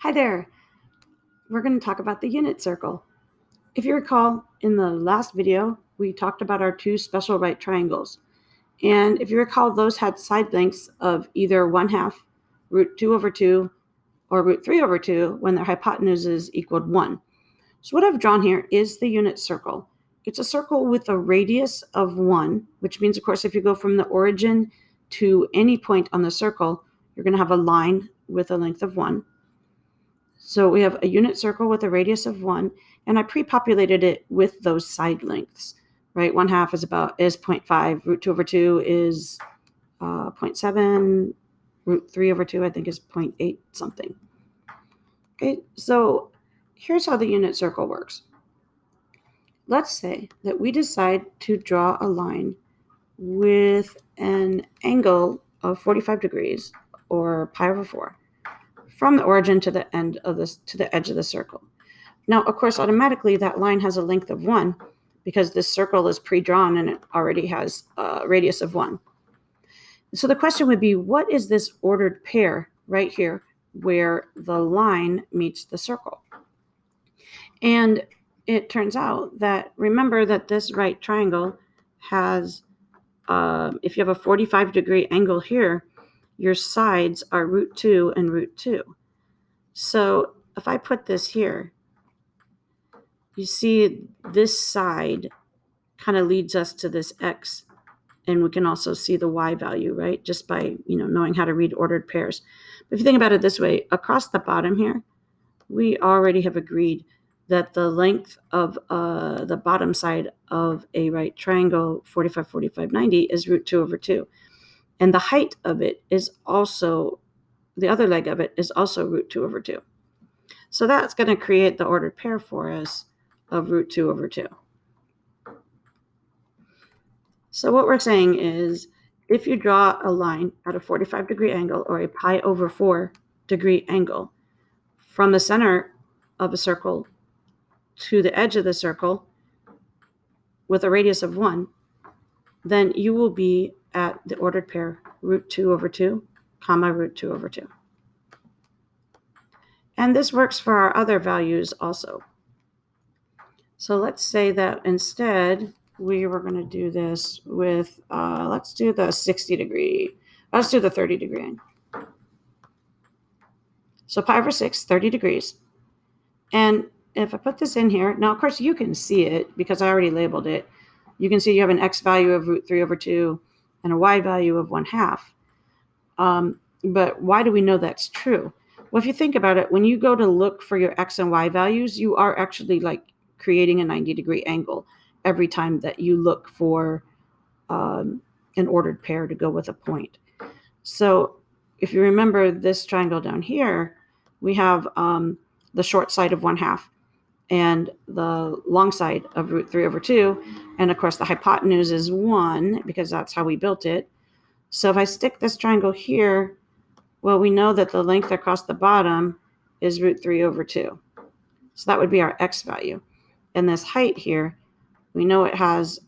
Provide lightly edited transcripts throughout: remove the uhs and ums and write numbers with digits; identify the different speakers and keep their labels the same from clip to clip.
Speaker 1: Hi there. We're going to talk about the unit circle. If you recall, in the last video, we talked about our two special right triangles. And if you recall, those had side lengths of either 1/2 root 2 over 2 or root 3 over 2 when their hypotenuses equaled 1. So what I've drawn here is the unit circle. It's a circle with a radius of 1, which means, of course, if you go from the origin to any point on the circle, you're going to have a line with a length of 1. So we have a unit circle with a radius of 1, and I pre-populated it with those side lengths, right? 1/2 is 0.5, root 2 over 2 is 0.7, root 3 over 2 I think is 0.8 something. Okay, so here's how the unit circle works. Let's say that we decide to draw a line with an angle of 45 degrees, or pi over 4, from the origin to the end of this, to the edge of the circle. Now, of course, automatically that line has a length of 1 because this circle is pre-drawn and it already has a radius of 1. So the question would be, what is this ordered pair right here where the line meets the circle? And it turns out that, remember that this right triangle has, if you have a 45-degree angle here, your sides are root 2 and root 2. So if I put this here, you see this side kind of leads us to this x, and we can also see the y value, right? Just by, knowing how to read ordered pairs. But if you think about it this way, across the bottom here, we already have agreed that the length of the bottom side of a right triangle, 45, 45, 90, is root 2 over 2. And the height of it is also, the other leg of it is also root 2 over 2. So that's going to create the ordered pair for us of root 2 over 2. So what we're saying is, if you draw a line at a 45-degree angle or a pi over 4-degree angle from the center of a circle to the edge of the circle with a radius of 1, then you will be at the ordered pair root 2 over 2, comma root 2 over 2. And this works for our other values also. So let's say that instead we were going to do this with, let's do the 60-degree, let's do the 30-degree angle. So pi over 6, 30 degrees. And if I put this in here, now of course you can see it because I already labeled it. You can see you have an x value of root 3 over 2 and a y value of 1/2. But why do we know that's true? Well, if you think about it, when you go to look for your x and y values, you are actually like creating a 90-degree angle every time that you look for an ordered pair to go with a point. So if you remember this triangle down here, we have the short side of 1/2 and the long side of root 3 over 2. And of course, the hypotenuse is 1 because that's how we built it. So if I stick this triangle here, well, we know that the length across the bottom is root 3 over 2. So that would be our x value. And this height here, we know it has,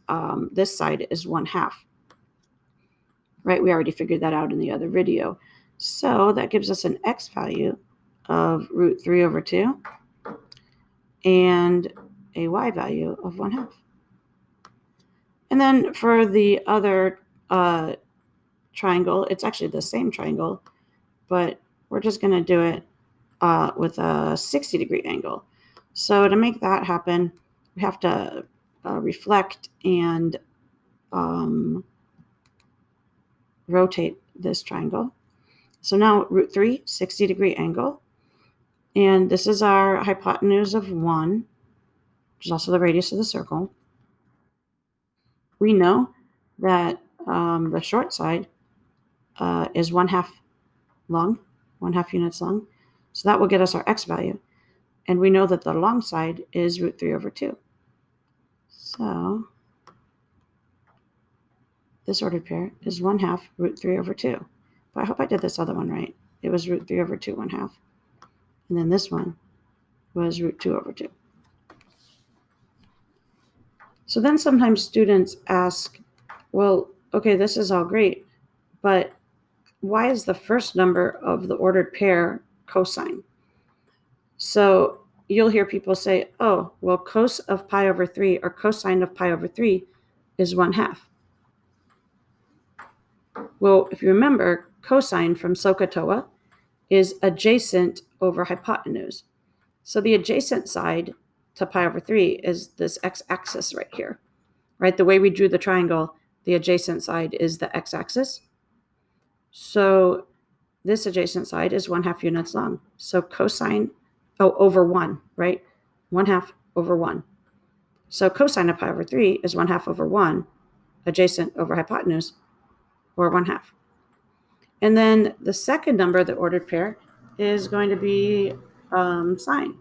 Speaker 1: this side is 1/2. Right? We already figured that out in the other video. So that gives us an x value of root 3 over 2 and a y value of 1/2. And then for the other triangle, it's actually the same triangle, but we're just going to do it with a 60-degree angle. So to make that happen, we have to reflect and rotate this triangle. So now root 3, 60-degree angle. And this is our hypotenuse of 1, which is also the radius of the circle. We know that the short side is 1/2 long, 1/2 units long. So that will get us our x value. And we know that the long side is root 3 over 2. So this ordered pair is 1/2 root 3 over 2. But I hope I did this other one right. It was root 3 over 2, 1/2. And then this one was root 2 over 2. So then sometimes students ask, well, okay, this is all great, but why is the first number of the ordered pair cosine? So you'll hear people say, oh, well, cos of pi over 3 or cosine of pi over 3 is 1/2. Well, if you remember, cosine from SOHCAHTOA is adjacent over hypotenuse. So the adjacent side to pi over 3 is this x-axis right here, right? The way we drew the triangle, the adjacent side is the x-axis. So this adjacent side is 1/2 units long. So cosine, over 1, right? 1/2 over 1. So cosine of pi over 3 is 1/2 over 1, adjacent over hypotenuse, or 1/2. And then the second number, the ordered pair, is going to be sine.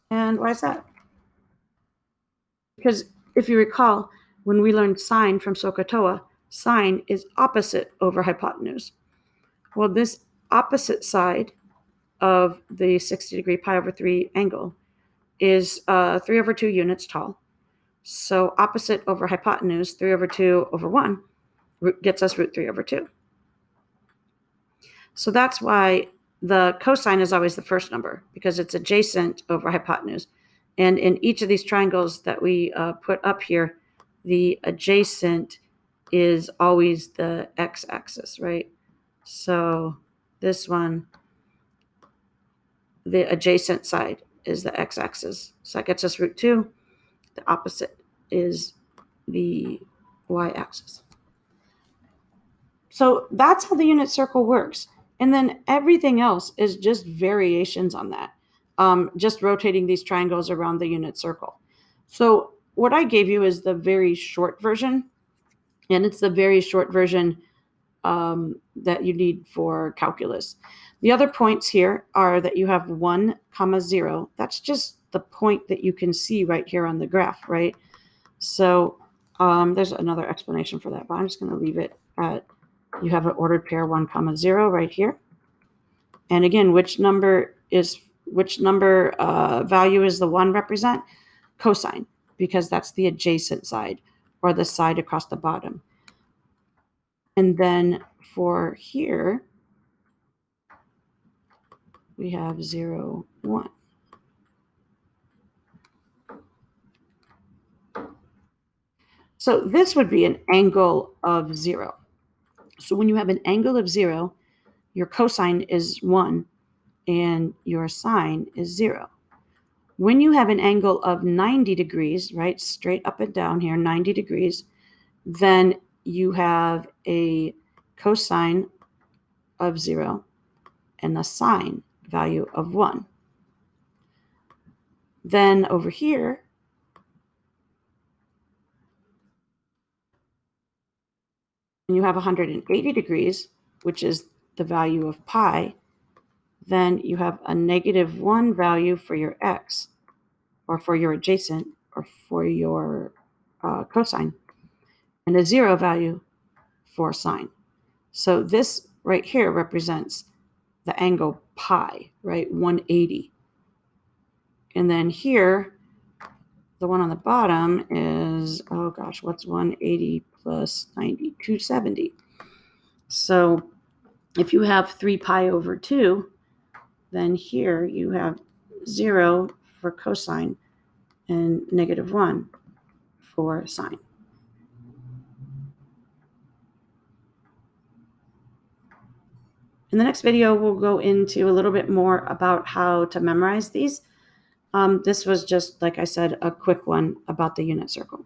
Speaker 1: And why is that? Because if you recall, when we learned sine from SOHCAHTOA, sine is opposite over hypotenuse. Well, this opposite side of the 60-degree pi over 3 angle is 3 over 2 units tall. So opposite over hypotenuse, 3 over 2 over 1, gets us root 3 over 2. So that's why the cosine is always the first number, because it's adjacent over hypotenuse. And in each of these triangles that we put up here, the adjacent is always the x-axis, right? So this one, the adjacent side is the x-axis. So that gets us root 2. The opposite is the y-axis. So that's how the unit circle works. And then everything else is just variations on that, just rotating these triangles around the unit circle. So what I gave you is the very short version, and it's the very short version that you need for calculus. The other points here are that you have 1, 0. That's just the point that you can see right here on the graph, right? So there's another explanation for that, but I'm just going to leave it at, you have an ordered pair 1, 0 right here. And again, which number value is the 1 represent? Cosine, because that's the adjacent side, or the side across the bottom. And then for here, we have 0, 1. So this would be an angle of 0. So when you have an angle of 0, your cosine is 1 and your sine is 0. When you have an angle of 90 degrees, right, straight up and down here, 90 degrees, then you have a cosine of 0 and a sine value of 1. Then over here, when you have 180 degrees, which is the value of pi, then you have a -1 value for your x, or for your adjacent, or for your cosine, and a 0 value for sine. So this right here represents the angle pi, right, 180. And then here, the one on the bottom is, oh gosh, what's 180 plus 90? 270. So if you have 3 pi over 2, then here you have 0 for cosine and -1 for sine. In the next video, we'll go into a little bit more about how to memorize these. This was just, like I said, a quick one about the unit circle.